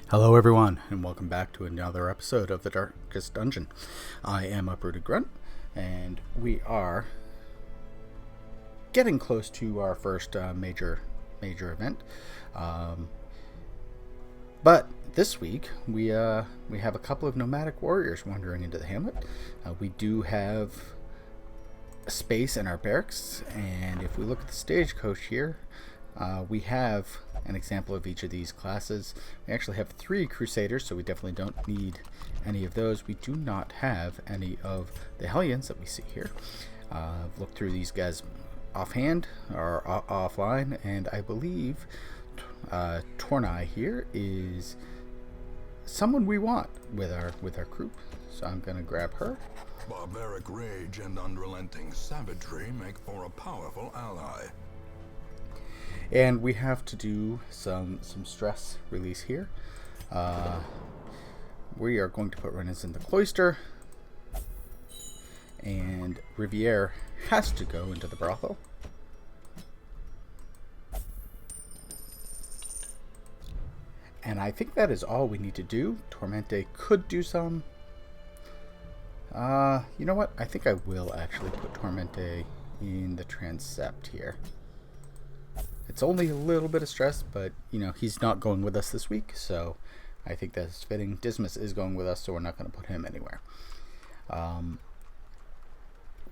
Hello everyone, and welcome back to another episode of The Darkest Dungeon. I am Uprooted Grunt, and we are getting close to our first major event. But this week, we have a couple of nomadic warriors wandering into the hamlet. We do have a space in our barracks, and if we look at the stagecoach here, we have an example of each of these classes. We actually have 3 Crusaders, so we definitely don't need any of those. We do not have any of the Hellions that we see here. I've looked through these guys offhand, or offline, and I believe Tornai here is someone we want with our group. So I'm going to grab her. Barbaric rage and unrelenting savagery make for a powerful ally. And we have to do some stress release here. We are going to put Reynauld in the cloister, and Riviere has to go into the brothel. And I think that is all we need to do. Tormente could do some. You know what? I think I will actually put Tormente in the transept here. It's only a little bit of stress, but, you know, he's not going with us this week, so I think that's fitting. Dismas is going with us, so we're not going to put him anywhere.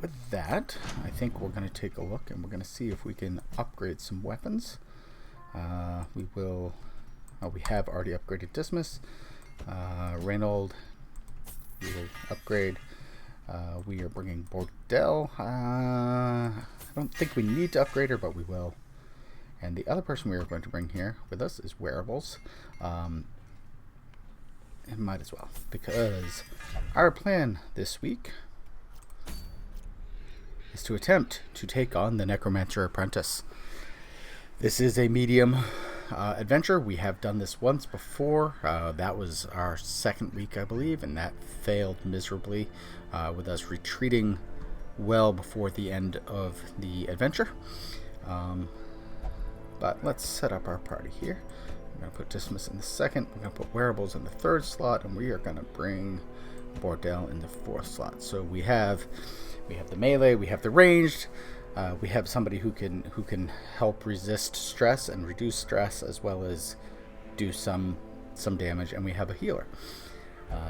With that, I think we're going to take a look, and we're going to see if we can upgrade some weapons. We have already upgraded Dismas. Reynauld, we will upgrade. We are bringing Bordel. I don't think we need to upgrade her, but we will. And the other person we are going to bring here with us is Werables. And might as well, because our plan this week is to attempt to take on the Necromancer Apprentice. This is a medium adventure. We have done this once before. That was our second week, I believe, and that failed miserably with us retreating well before the end of the adventure. But let's set up our party here. I'm going to put Dismas in the second. We're going to put Werables in the third slot, and we are going to bring Bordel in the fourth slot. So we have the melee, we have the ranged, we have somebody who can help resist stress and reduce stress, as well as do some damage, and we have a healer.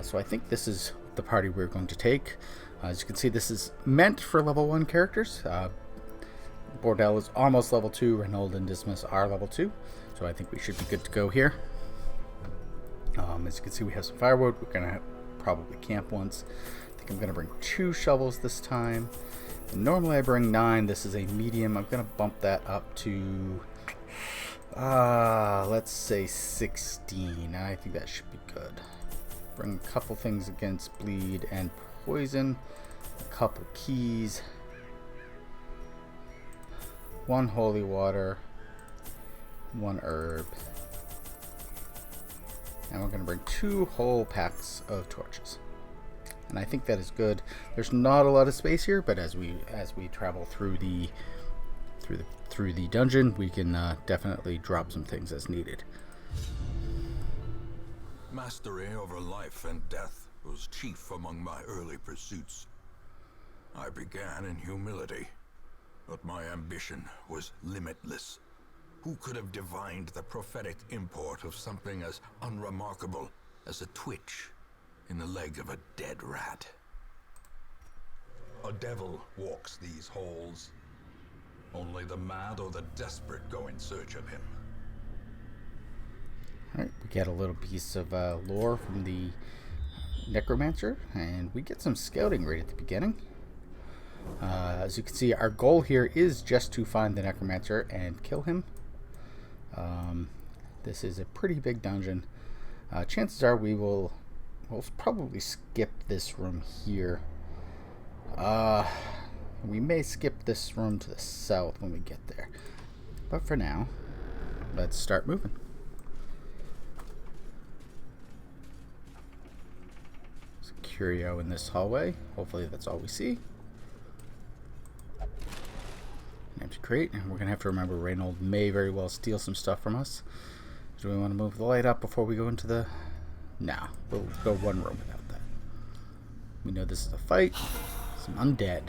So I think this is the party we're going to take. As you can see, this is meant for level 1 characters. Bordel is almost level 2. Reynauld and Dismas are level 2. So I think we should be good to go here. As you can see, we have some firewood. We're going to probably camp once. I think I'm going to bring 2 shovels this time. And normally I bring 9. This is a medium. I'm going to bump that up to, let's say 16. I think that should be good. Bring a couple things against bleed and poison. A couple keys. 1 holy water, 1 herb, and we're going to bring 2 whole packs of torches. And I think that is good. There's not a lot of space here, but as we travel through the dungeon, we can definitely drop some things as needed. Mastery over life and death was chief among my early pursuits. I began in humility, but my ambition was limitless. Who could have divined the prophetic import of something as unremarkable as a twitch in the leg of a dead rat? A devil walks these halls. Only the mad or the desperate go in search of him. Alright, we get a little piece of lore from the Necromancer, and we get some scouting right at the beginning. As you can see, our goal here is just to find the Necromancer and kill him. This is a pretty big dungeon. Chances are we'll probably skip this room here. We may skip this room to the south when we get there. But for now, let's start moving. There's a curio in this hallway. Hopefully that's all we see. Empty crate, and we're gonna have to remember Reynauld may very well steal some stuff from us. Do we want to move the light up before we go into the... Nah, we'll go one room without that. We know this is a fight. Some undead.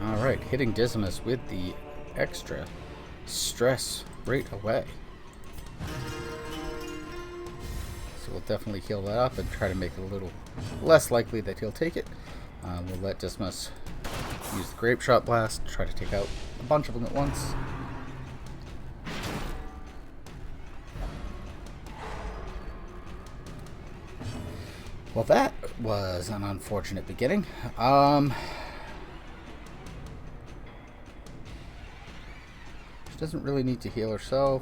Alright, hitting Dismas with the extra stress right away. So we'll definitely heal that up and try to make it a little less likely that he'll take it. We'll let Dismas use the Grape Shot Blast, try to take out a bunch of them at once. Well, that was an unfortunate beginning. She doesn't really need to heal herself.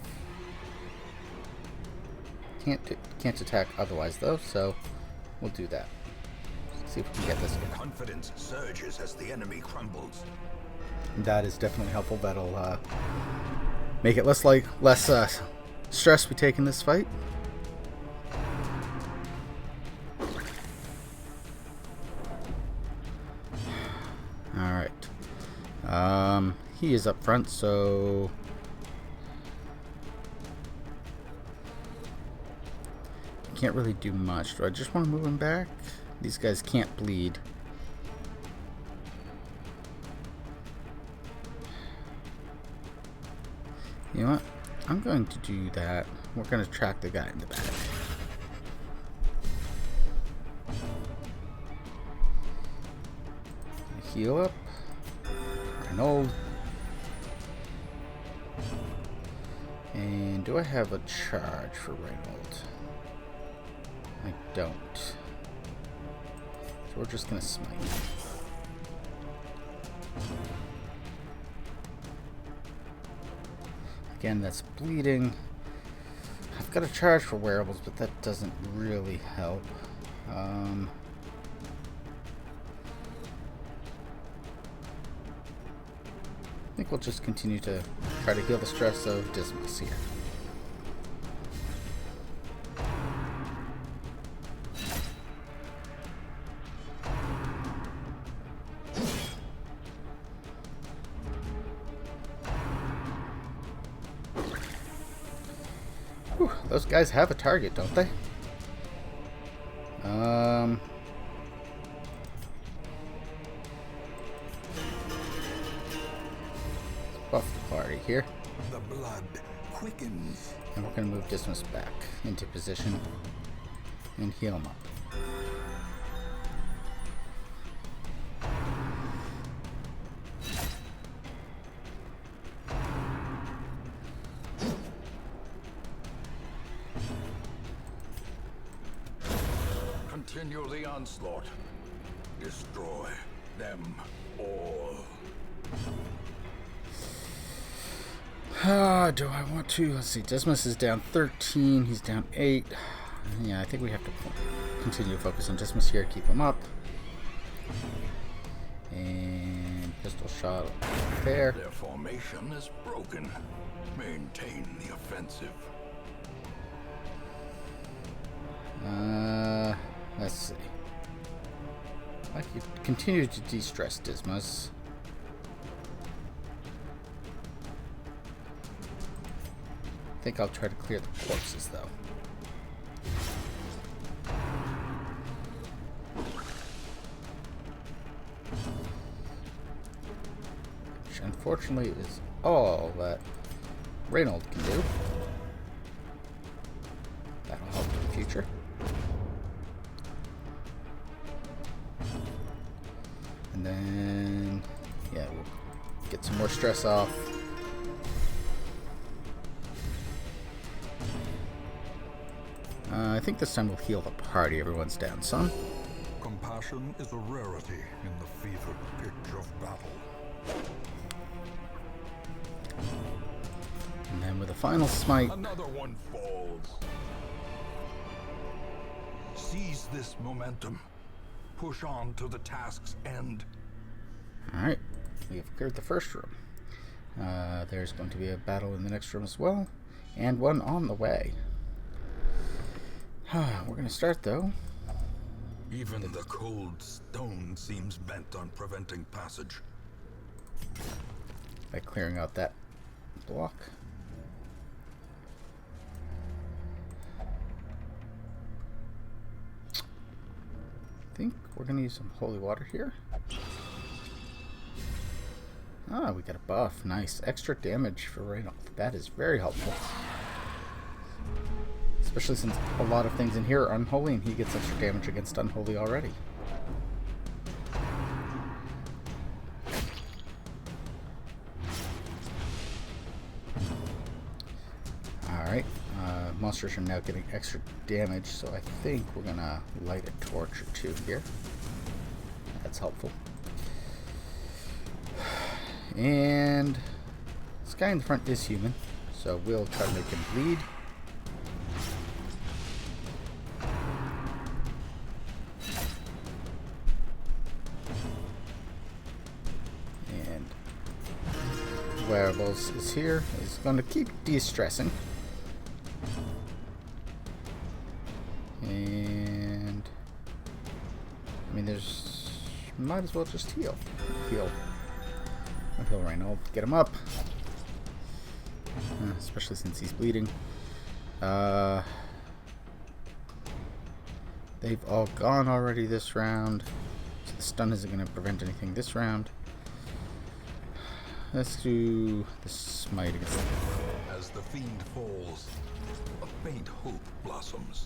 Can't attack otherwise though, so we'll do that. Let's see if we can get this guy. Confidence surges as the enemy crumbles. That is definitely helpful. That'll make it less stress we take in this fight. Alright. He is up front, so can't really do much. Do I just want to move him back? These guys can't bleed. You know what? I'm going to do that. We're going to track the guy in the back. Heal up. Reynauld. And do I have a charge for Reynauld? I don't. So we're just going to smite. Again, that's bleeding. I've got a charge for Werables, but that doesn't really help. I think we'll just continue to try to heal the stress of Dismas here. Whew, those guys have a target, don't they? Buff the party here. The blood quickens. And we're going to move Dismas back into position and heal him up. Continue the onslaught. Destroy them all. Do I want to? Let's see. Dismas is down 13. He's down 8. Yeah, I think we have to continue to focus on Dismas here. Keep him up. And pistol shot there. Their formation is broken. Maintain the offensive. Let's see. I could continue to de-stress Dismas. I think I'll try to clear the corpses, though. Which, unfortunately, is all that Reynauld can do. That'll help in the future. And then, yeah, we'll get some more stress off. I think this time we'll heal the party. Everyone's down some. Compassion is a rarity in the fevered pitch of battle. And then with a final smite. Another one falls. Seize this momentum. Push on to the task's end. Alright, we have cleared the first room. There's going to be a battle in the next room as well, and one on the way. We're going to start, though, Even the cold stone seems bent on preventing passage. By clearing out that block. I think we're going to use some holy water here. Ah, we got a buff. Nice. Extra damage for Reynauld. That is very helpful. Especially since a lot of things in here are unholy and he gets extra damage against unholy already. Alright. Monsters are now getting extra damage, so I think we're going to light a torch or two here. That's helpful. And this guy in the front is human, so we'll try to make him bleed. And Werables is here. He's going to keep de-stressing. And I mean, there's might as well just heal. Heal Reynauld. Get him up. Especially since he's bleeding. They've all gone already this round. So the stun isn't going to prevent anything this round. Let's do the smite against them. As the fiend falls, a faint hope blossoms.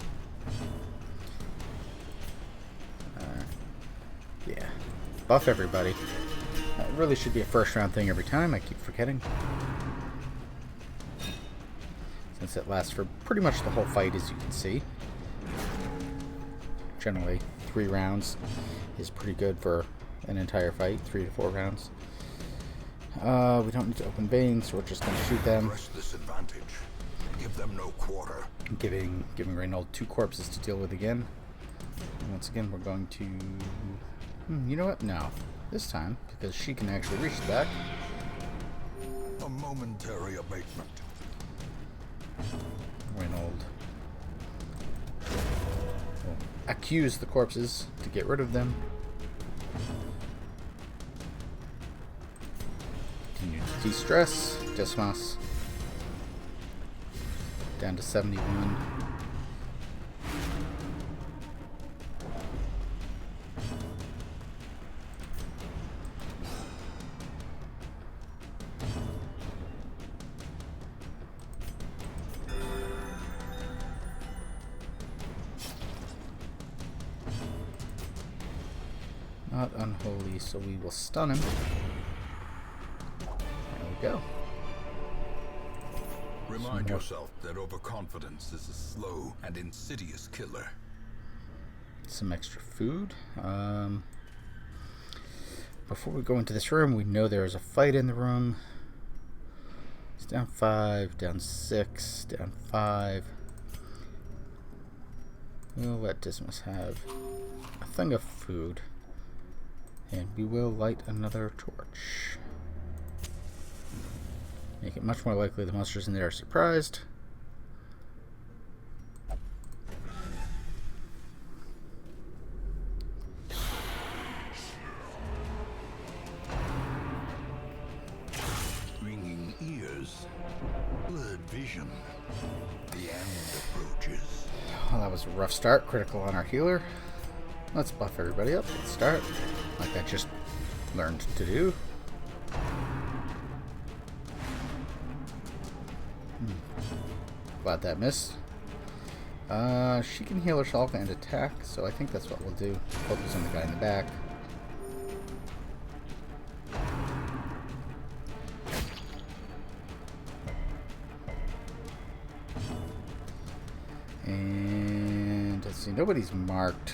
Yeah. Buff everybody. That really should be a first round thing every time. I keep forgetting. Since it lasts for pretty much the whole fight, as you can see. Generally, 3 rounds is pretty good for an entire fight. 3 to 4 rounds. We don't need to open veins, so we're just going to shoot them. Press this advantage. Give them no quarter. Giving Reynauld 2 corpses to deal with again. And once again, we're going to... you know what? No. This time, because she can actually reach the back. A momentary abatement. Reynauld will accuse the corpses to get rid of them. Continue to de-stress. Dismas down to 71. Not unholy, so we will stun him. There we go. Remind yourself that overconfidence is a slow and insidious killer. Some extra food. Before we go into this room, we know there is a fight in the room. It's down 5, down 6, down 5. We'll let Dismas have a thing of food. And we will light another torch. Make it much more likely the monsters in there are surprised. Ringing ears, blurred vision. The end approaches. Well, that was a rough start. Critical on our healer. Let's buff everybody up. Let's start. Like I just learned to do. Glad that missed. She can heal herself and attack, so I think that's what we'll do. Focus on the guy in the back. And let's see, nobody's marked.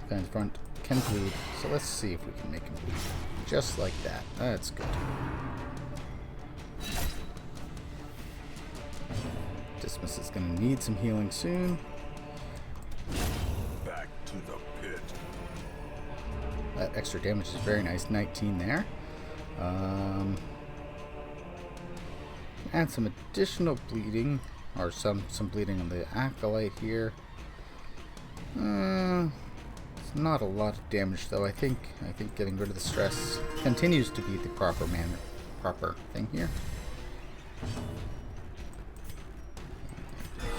The guy in front can bleed, so let's see if we can make him bleed. Just like that. That's good. Dismas is going to need some healing soon. Back to the pit. That extra damage is very nice. 19 there. And some additional bleeding, or some bleeding on the acolyte here. It's not a lot of damage, though. I think getting rid of the stress continues to be the proper thing here.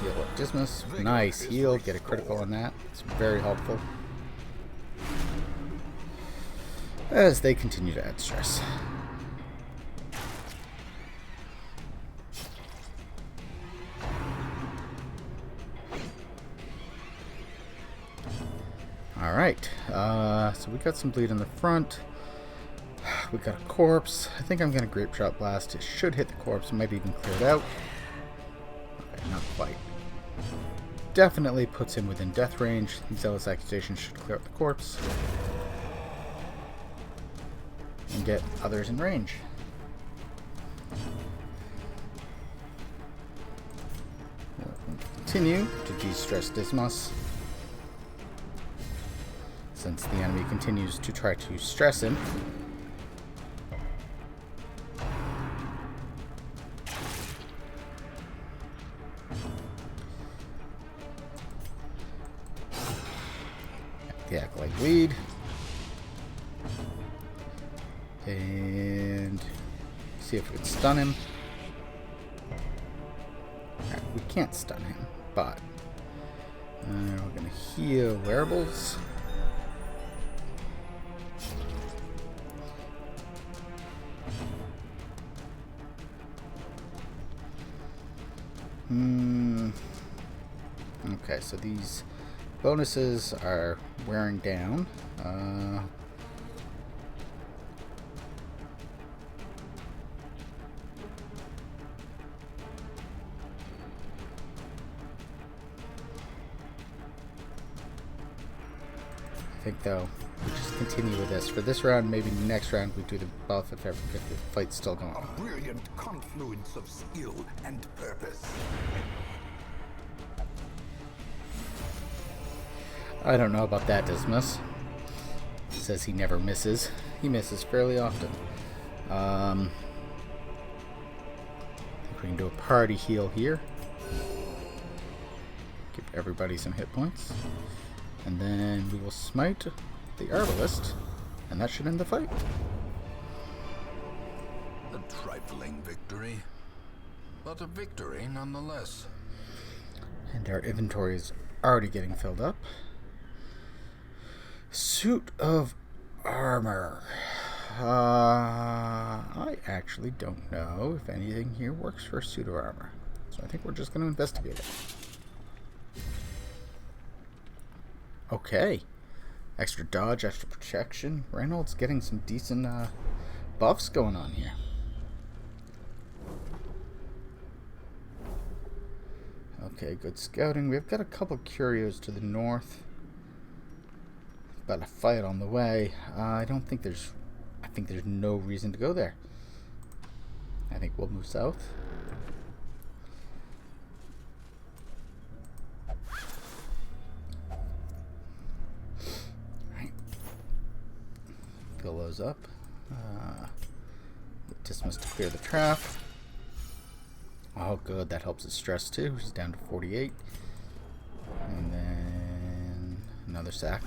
Heal up Dismas. Nice heal. Get a critical on that. It's very helpful as they continue to add stress. Alright, so we got some bleed in the front. We got a corpse. I think I'm going to Grape Shot Blast. It should hit the corpse. It might even clear it out. Okay, not quite. Definitely puts him within death range. Zealous Accusation should clear out the corpse. And get others in range. We'll continue to de-stress Dismas, since the enemy continues to try to stress him. The Acolyte bleed. And see if we can stun him. Right, we can't stun him, but we're going to heal Werables. Okay, so these bonuses are wearing down. I think, though, we just continue with this. For this round, maybe next round we do the buff if the fight's still going on. A brilliant confluence of skill and purpose. I don't know about that, Dismas. Says he never misses. He misses fairly often. I think we can do a party heal here. Give everybody some hit points. And then we will smite the Arbalist, and that should end the fight. A trifling victory, but a victory nonetheless. And our inventory is already getting filled up. Suit of armor. I actually don't know if anything here works for a suit of armor, so I think we're just going to investigate it. Okay. Extra dodge, extra protection. Reynolds getting some decent buffs going on here. Okay, good scouting. We've got a couple curios to the north. About a fight on the way. I think there's no reason to go there. I think we'll move south. Fill those up. Dismas to clear the trap. Oh, good. That helps his stress too. He's down to 48. And then another sack.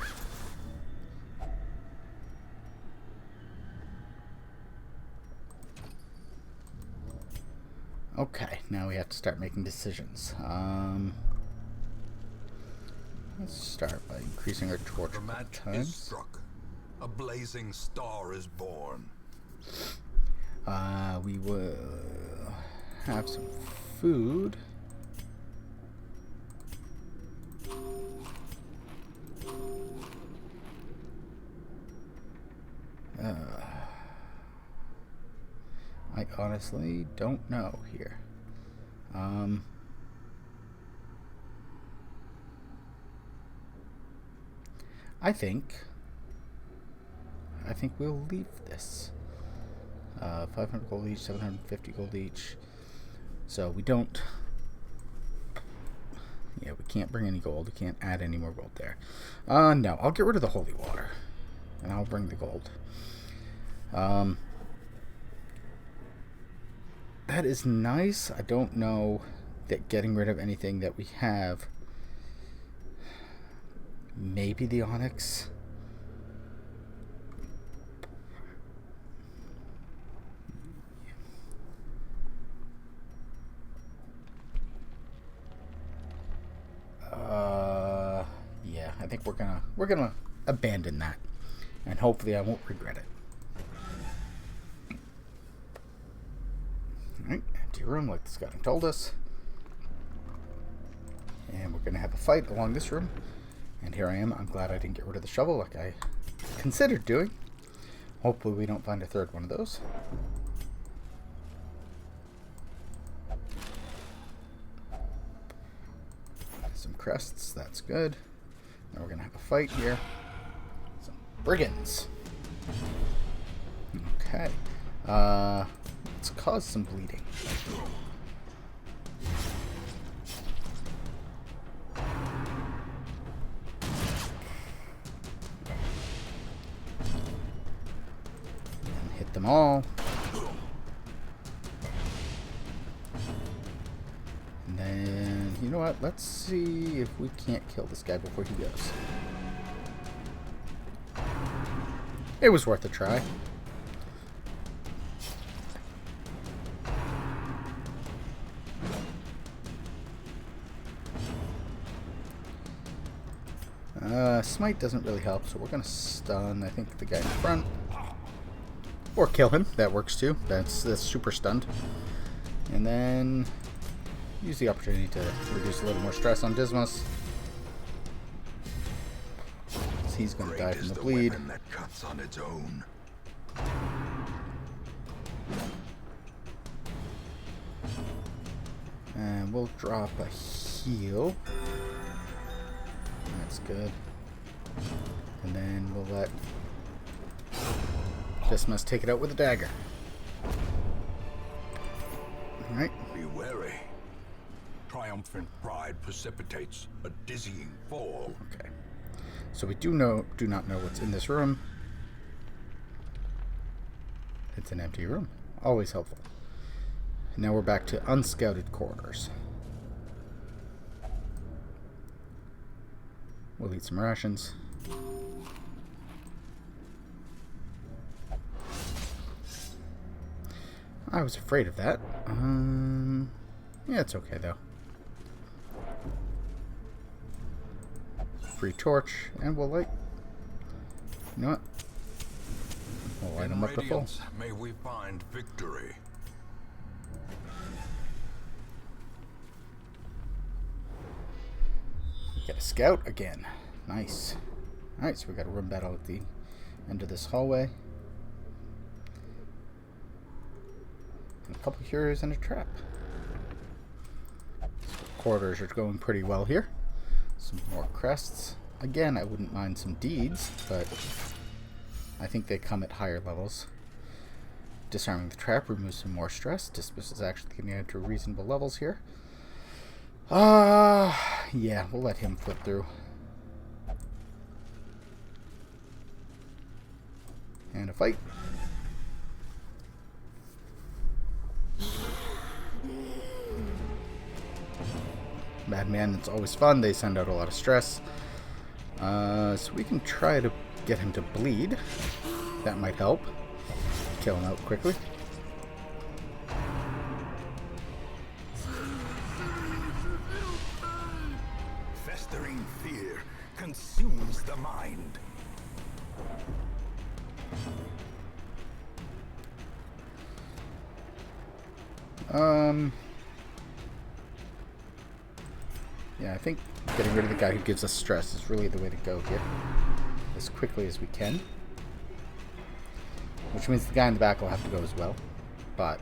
Okay, now we have to start making decisions. Let's start by increasing our torch The match is struck. A blazing star is born. We will have some food. I honestly don't know here. I think we'll leave this. 500 gold each, 750 gold each. So we don't... Yeah, we can't bring any gold. We can't add any more gold there. No, I'll get rid of the holy water. And I'll bring the gold. That is nice. I don't know that getting rid of anything that we have Maybe the Onyx. Yeah, I think we're gonna abandon that, and hopefully I won't regret it. All right, empty room like the scouting told us, and we're gonna have a fight along this room. And here I am. I'm glad I didn't get rid of the shovel like I considered doing. Hopefully we don't find a third one of those. Some crests, that's good. Now we're gonna have a fight here. Some brigands. Okay. Let's cause some bleeding. And hit them all. And then, you know what? Let's see if we can't kill this guy before he goes. It was worth a try. Smite doesn't really help, so we're going to stun, I think, the guy in front. Or kill him. That works too. That's super stunned. And then use the opportunity to reduce a little more stress on Dismas. He's going to die from the bleed. That cuts on its own. And we'll drop a heal. That's good. And then we'll let Dismas take it out with a dagger. Alright. Be wary. Triumphant pride precipitates a dizzying fall. Okay. So we do not know what's in this room. It's an empty room. Always helpful. And now we're back to unscouted corridors. We'll eat some rations. I was afraid of that. Yeah, it's okay though. Free torch, and we'll light. You know what? We'll light them up to full. May we find victory. Get a scout again. Nice. Alright, so we got a room battle at the end of this hallway. And a couple heroes and a trap. So corridors are going pretty well here. Some more crests. Again, I wouldn't mind some deeds, but I think they come at higher levels. Disarming the trap removes some more stress. Dismas is actually getting into reasonable levels here. Yeah, we'll let him flip through. And a fight. Madman, it's always fun. They send out a lot of stress. So we can try to get him to bleed. That might help. Kill him out quickly. Festering fear consumes the mind. Yeah, I think getting rid of the guy who gives us stress is really the way to go here. As quickly as we can. Which means the guy in the back will have to go as well. But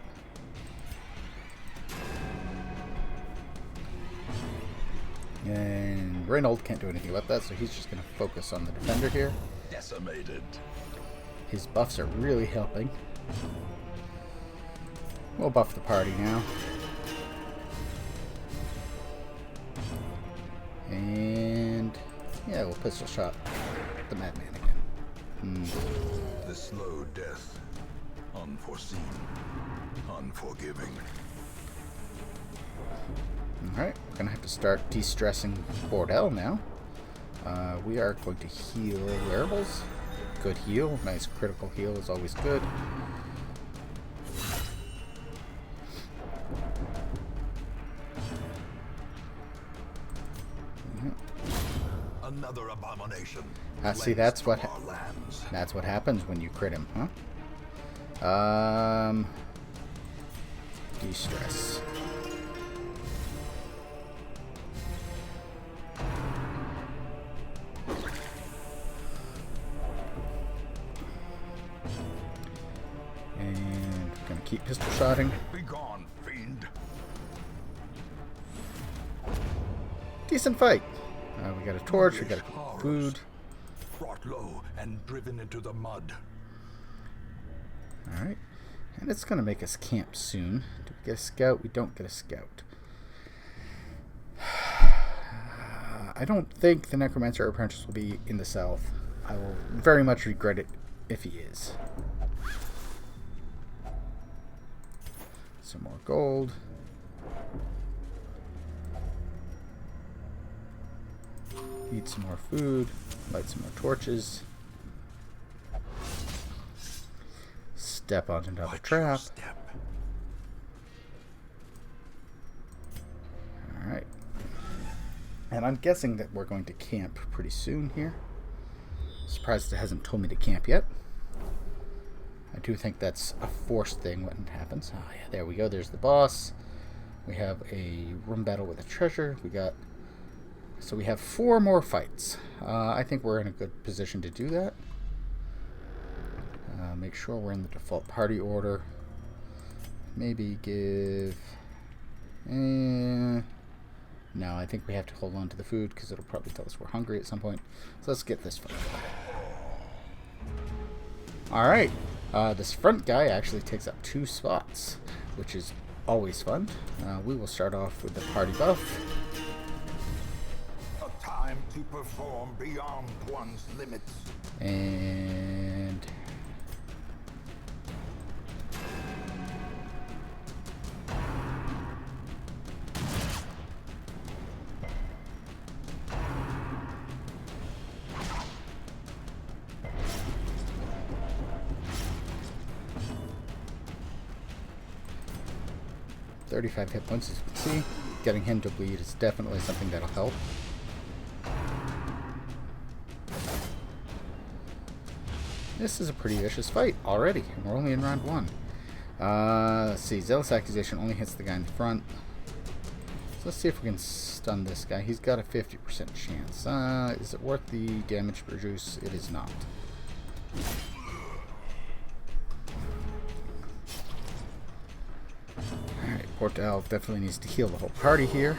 and Reynauld can't do anything about that, so he's just going to focus on the defender here. Decimated. His buffs are really helping. We'll buff the party now. And yeah, we'll pistol shot the madman again. The slow death. Unforeseen. Unforgiving. Alright, we're gonna have to start de-stressing Bordel now. We are going to heal Werables. Good heal. Nice critical heal is always good. Another abomination. See, that's what happens when you crit him, huh? De-stress. And we're gonna keep pistol shotting. Be gone, fiend. Decent fight. We got a torch, we got food. Brought low and driven into the mud. Alright. And it's going to make us camp soon. Do we get a scout? We don't get a scout. I don't think the Necromancer Apprentice will be in the south. I will very much regret it if he is. Some more gold. Eat some more food. Light some more torches. Step onto another trap. Alright. And I'm guessing that we're going to camp pretty soon here. Surprised it hasn't told me to camp yet. I do think that's a forced thing when it happens. Oh yeah, there we go. There's the boss. We have a room battle with a treasure. So we have 4 more fights. I think we're in a good position to do that. Make sure we're in the default party order. Maybe give... no, I think we have to hold on to the food because it'll probably tell us we're hungry at some point. So let's get this front guy. Alright. This front guy actually takes up 2 spots, which is always fun. We will start off with the party buff. A time to perform beyond one's limits. And... 35 hit points, as you can see. Getting him to bleed is definitely something that'll help. This is a pretty vicious fight already, and we're only in round 1. Let's see, Zealous Accusation only hits the guy in front. So let's see if we can stun this guy. He's got a 50% chance. Is it worth the damage produce? It is not. Bordel definitely needs to heal the whole party here.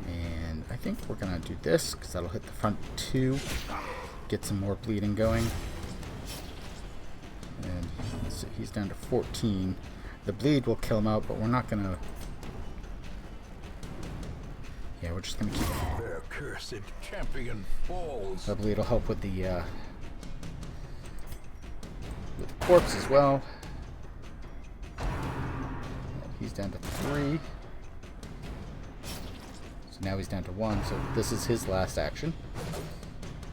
And I think we're going to do this, because that'll hit the front 2. Get some more bleeding going. And let's see, he's down to 14. The bleed will kill him out, but we're not going to... Yeah, we're just going to keep... Their cursed champion falls. The bleed will help with the corpse as well. He's down to 3. So now he's down to 1. So this is his last action,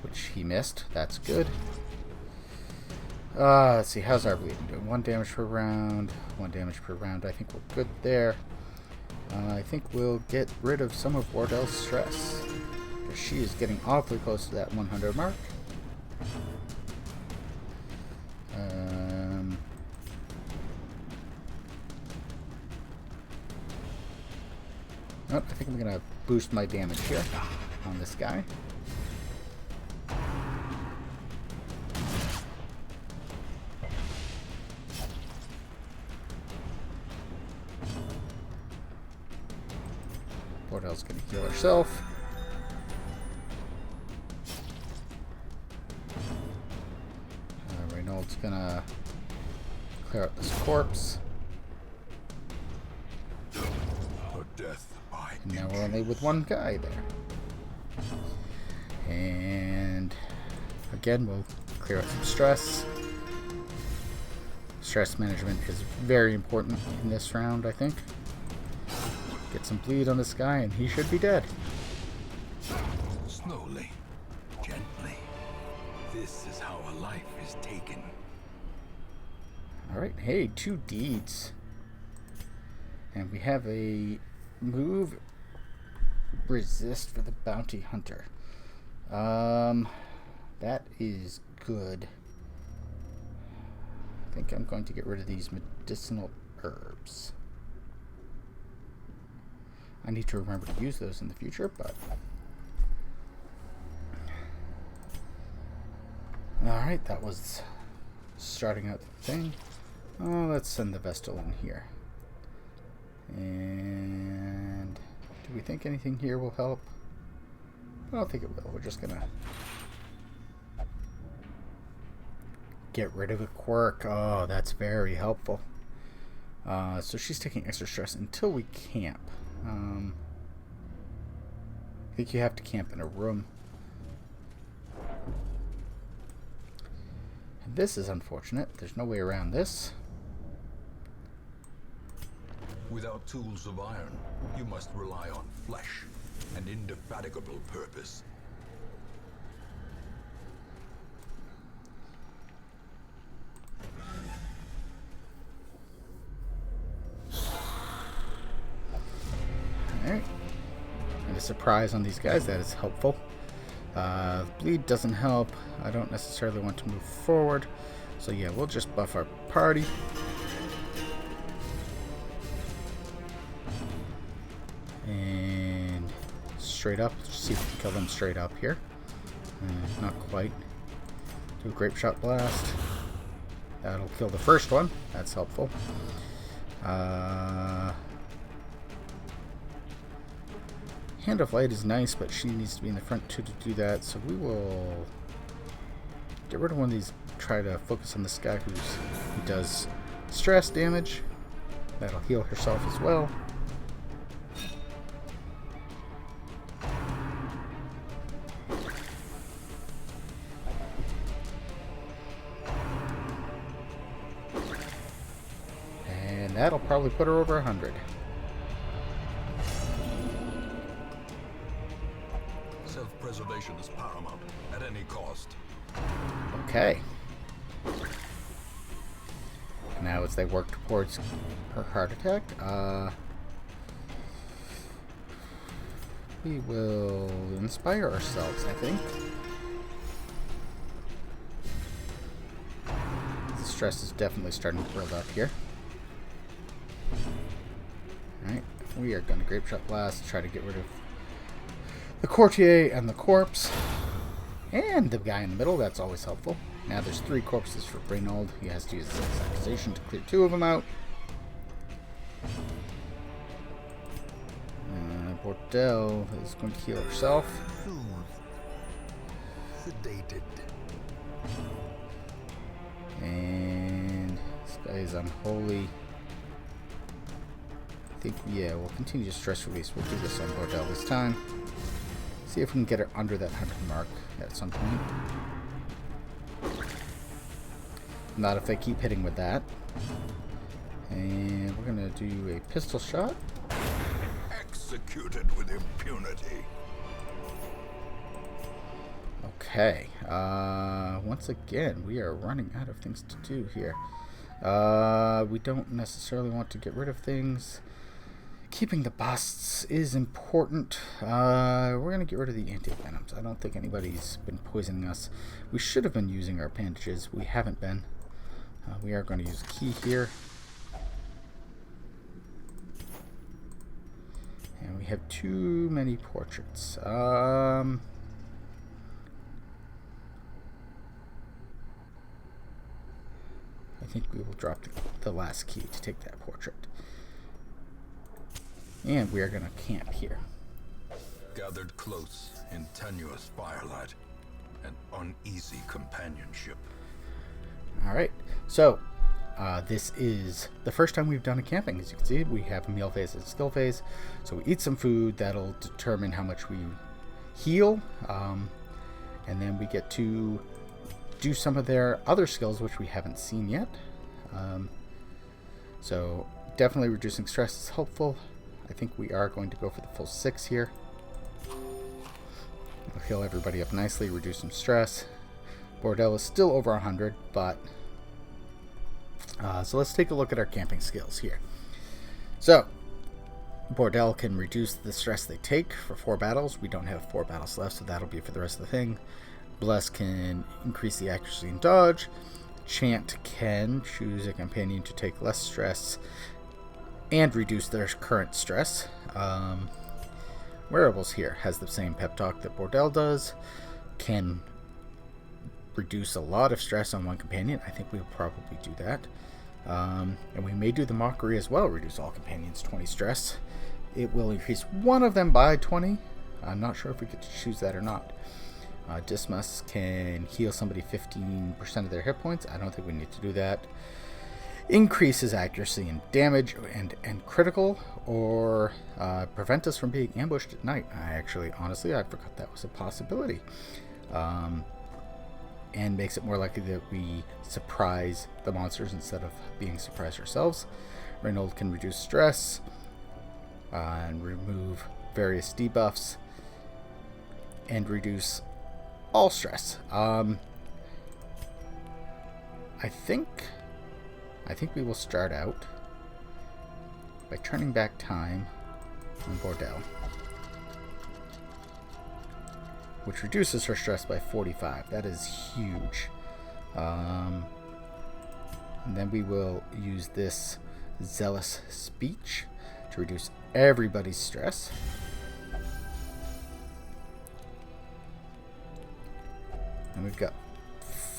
which he missed. That's good. Let's see. How's our bleeding doing? 1 damage per round. 1 damage per round. I think we're good there. I think we'll get rid of some of Bordel's stress, because she is getting awfully close to that 100 mark. Oh, I think I'm going to boost my damage here on this guy. Bordel's going to heal herself. Reynauld's going to clear out this corpse. Death. Now we're only with 1 guy there. And again, we'll clear out some stress. Stress management is very important in this round, I think. Get some bleed on this guy and he should be dead. Slowly, gently. This is how a life is taken. Alright, hey, 2 deeds. And we have a move resist for the bounty hunter. That is good. I think I'm going to get rid of these medicinal herbs. I need to remember to use those in the future, but... Alright, that was starting out the thing. Let's send the Vestal in here. And... do we think anything here will help? I don't think it will. We're just gonna... get rid of a quirk. Oh, that's very helpful. So she's taking extra stress until we camp. I think you have to camp in a room. And this is unfortunate. There's no way around this. Without tools of iron, you must rely on flesh and indefatigable purpose. Alright. And a surprise on these guys, that is helpful. Bleed doesn't help. I don't necessarily want to move forward. So yeah, we'll just buff our party. And straight up. Let's see if we can kill them straight up here. Not quite. Do a grape shot blast. That'll kill the first one. That's helpful. Hand of Light is nice, but she needs to be in the front too to do that, so we will get rid of one of these, try to focus on this guy who does stress damage. That'll heal herself as well. And that'll probably put her over 100. Self-preservation is paramount at any cost. Okay. Now as they work towards her heart attack, we will inspire ourselves, I think. The stress is definitely starting to build up here. Alright, we are going to Grape Shot Blast, try to get rid of the courtier and the corpse. And the guy in the middle, that's always helpful. Now there's 3 corpses for Reynauld. He has to use his accusation to clear 2 of them out. Bordel is going to heal herself. Sedated. And this guy is unholy. I think, yeah, we'll continue to stress release. We'll do this on Bordel this time. See if we can get her under that 100 mark at some point. Not if they keep hitting with that. And we're going to do a pistol shot. Executed with impunity. Okay. Once again, we are running out of things to do here. We don't necessarily want to get rid of things. Keeping the busts is important. We're going to get rid of the anti-venoms. I don't think anybody's been poisoning us. We should have been using our bandages. We haven't been. We are going to use a key here. And we have too many portraits. I think we will drop the last key to take that portrait. And we are going to camp here. Gathered close in tenuous firelight and uneasy companionship. Alright, so this is the first time we've done a camping. As you can see, we have a meal phase and a skill phase. So we eat some food, that'll determine how much we heal. And then we get to do some of their other skills, which we haven't seen yet. So definitely reducing stress is helpful. I think we are going to go for the full 6 here. We'll heal everybody up nicely, reduce some stress. Bordel is still over 100, but... so let's take a look at our camping skills here. So, Bordel can reduce the stress they take for 4 battles. We don't have 4 battles left, so that'll be for the rest of the thing. Bless can increase the accuracy and dodge. Chant can choose a companion to take less stress and reduce their current stress. Werables here has the same pep talk that Bordel does. Can reduce a lot of stress on one companion. I think we'll probably do that. And we may do the mockery as well. Reduce all companions 20 stress. It will increase one of them by 20. I'm not sure if we get to choose that or not. Dismas can heal somebody 15% of their hit points. I don't think we need to do that. Increases accuracy and damage and critical, or prevent us from being ambushed at night. Honestly, I forgot that was a possibility. And makes it more likely that we surprise the monsters instead of being surprised ourselves. Reynauld can reduce stress and remove various debuffs and reduce all stress. I think we will start out by turning back time on Bordel, which reduces her stress by 45. That is huge. And then we will use this zealous speech to reduce everybody's stress. And we've got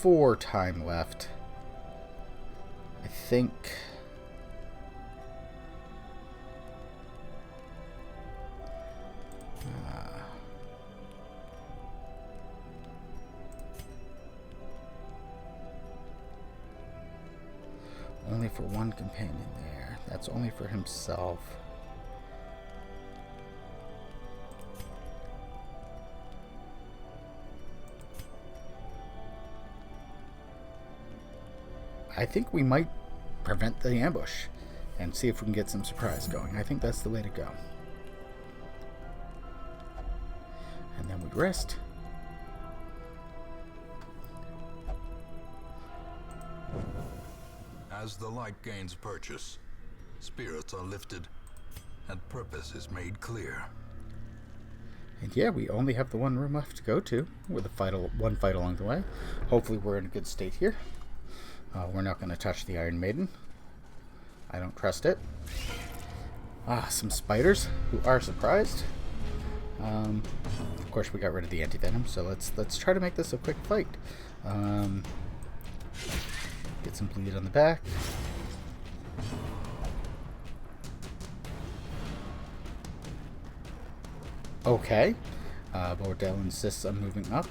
4 time left. I think... only for one companion there. That's only for himself. I think we might prevent the ambush and see if we can get some surprise going. I think that's the way to go. And then we rest. As the light gains purchase, spirits are lifted, and purpose is made clear. And yeah, we only have the one room left to go to, with one fight along the way. Hopefully we're in a good state here. We're not going to touch the Iron Maiden. I don't trust it. Some spiders who are surprised. Of course, we got rid of the anti-venom, so let's try to make this a quick fight. Get some bleed on the back. Okay. Bordel insists on moving up.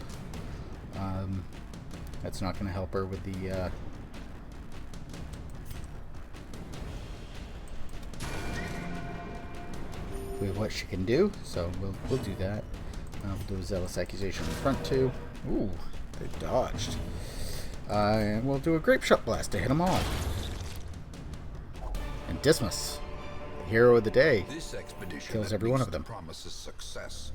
That's not going to help her with the... with what she can do, so we'll do that. We'll do a zealous accusation in front too. Ooh, they dodged. And we'll do a grape shot blast to hit them all. And Dismas, the hero of the day, This expedition kills every one of them. Promises success.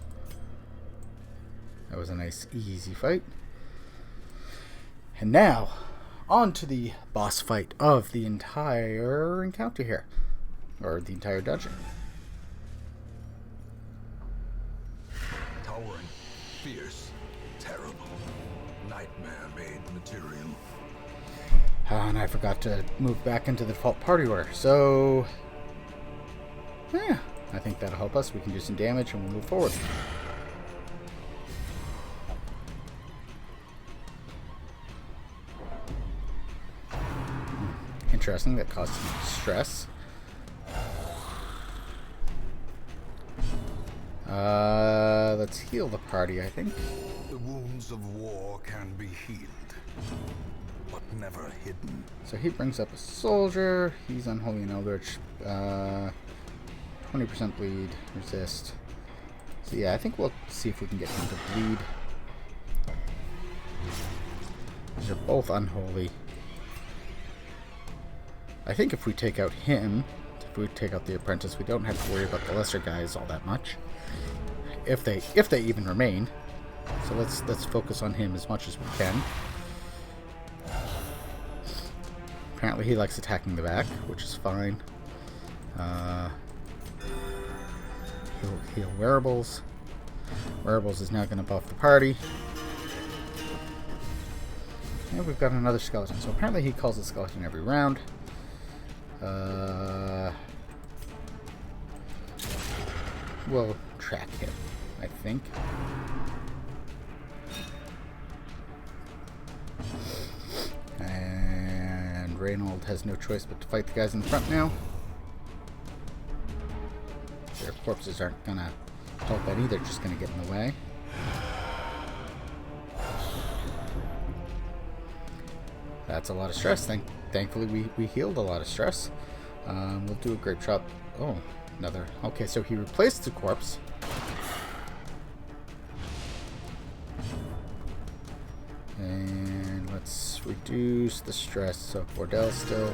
That was a nice, easy fight. And now, on to the boss fight of the entire encounter here, or the entire dungeon. Towering, fierce, terrible, nightmare-made material. And I forgot to move back into the default party order, so... yeah, I think that'll help us. We can do some damage and we'll move forward. Interesting, that caused some stress. Let's heal the party, I think. The wounds of war can be healed, but never hidden. So he brings up a soldier. He's Unholy and Eldritch. 20% bleed, resist. So yeah, I think we'll see if we can get him to bleed. These are both Unholy. I think if we take out him to if we take out the Apprentice, we don't have to worry about the lesser guys all that much. If they even remain. So let's focus on him as much as we can. Apparently he likes attacking the back, which is fine. Heal Werables. Werables is now going to buff the party. And we've got another skeleton. So apparently he calls a skeleton every round. We'll track him, I think. And Reynauld has no choice but to fight the guys in the front now. Their corpses aren't gonna help any, they're just gonna get in the way. That's a lot of stress. Thankfully we healed a lot of stress. We'll do a great job. Oh, another. Okay, so he replaced the corpse. And let's reduce the stress. So Bordel still.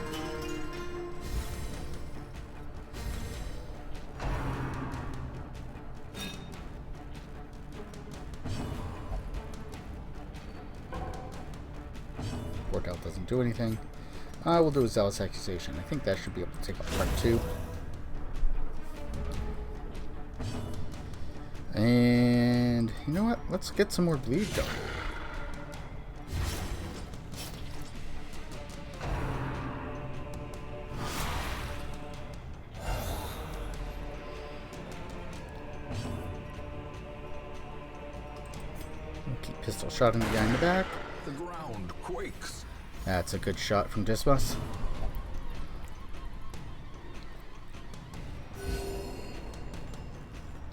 Bordel doesn't do anything. We'll do a Zealous Accusation. I think that should be able to take out part 2. And you know what? Let's get some more bleed going. We'll keep pistol shotting the guy in the back. The ground quakes. That's a good shot from Dismas.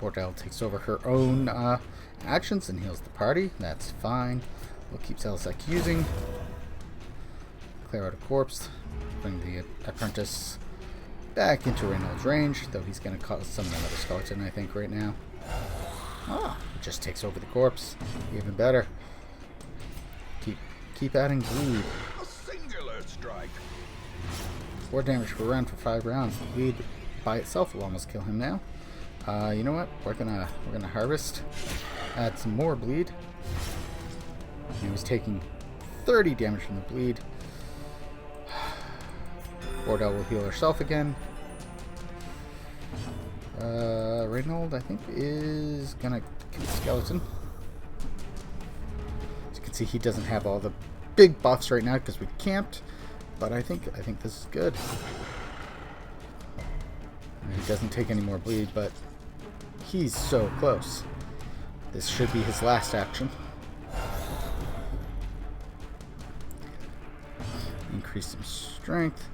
Bordel takes over her own actions and heals the party. That's fine. We'll keep Zealous accusing. Clear out a corpse. Bring the Apprentice back into Reynauld's range, though he's going to cause summon another skeleton, I think, right now. Ah, it just takes over the corpse. Even better. Keep adding bleed. A singular strike. 4 damage per round for 5 rounds. The bleed by itself will almost kill him now. You know what? We're gonna harvest. Add some more bleed. He was taking 30 damage from the bleed. Bordel will heal herself again. Reynauld, I think, is gonna kill the skeleton. As you can see, he doesn't have all the big buffs right now because we camped, but I think this is good. He doesn't take any more bleed, but he's so close. This should be his last action. Increase some strength.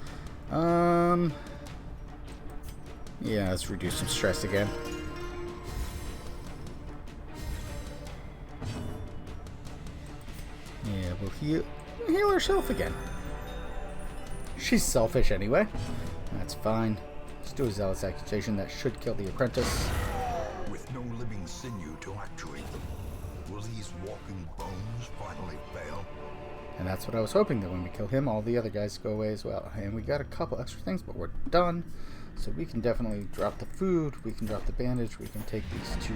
Yeah, let's reduce some stress again. Yeah, we'll heal herself again. She's selfish anyway. That's fine. Let's do a Zealous Accusation. That should kill the Apprentice. With no living sinew to actuate them, will these walking bones finally fail? And that's what I was hoping, that when we kill him, all the other guys go away as well. And we got a couple extra things, but we're done. So we can definitely drop the food, we can drop the bandage, we can take these 2,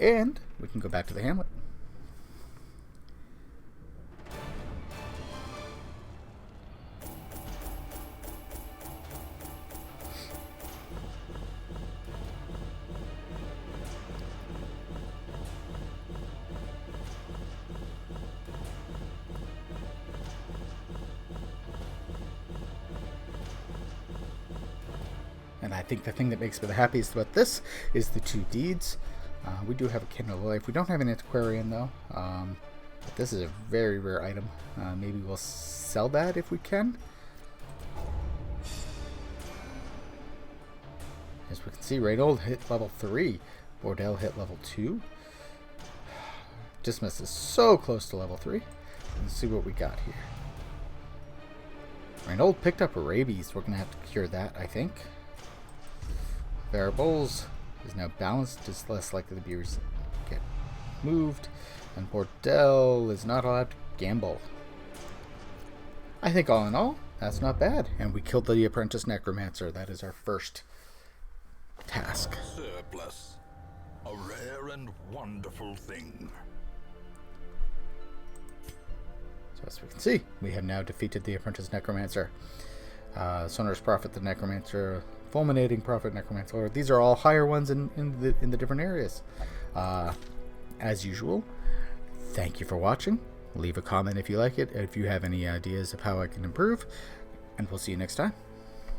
and we can go back to the hamlet. And I think the thing that makes me the happiest about this is the 2 deeds. We do have a Kindle of Life. We don't have an Antiquarian though. But this is a very rare item. Maybe we'll sell that if we can. As we can see, Reynauld hit level 3. Bordel hit level 2. Dismas is so close to level 3. Let's see what we got here. Reynauld picked up rabies. We're going to have to cure that, I think. Werables is now balanced, is less likely to be get moved, and Bordel is not allowed to gamble. I think all in all, That's not bad. And we killed the Apprentice Necromancer. That is our first task. Surplus. A rare and wonderful thing. So as we can see, we have now defeated the Apprentice Necromancer. Sonorous Prophet, the Necromancer, Fulminating Prophet, Necromancer. These are all higher ones in the different areas. As usual, thank you for watching. Leave a comment if you like it, if you have any ideas of how I can improve, and we'll see you next time.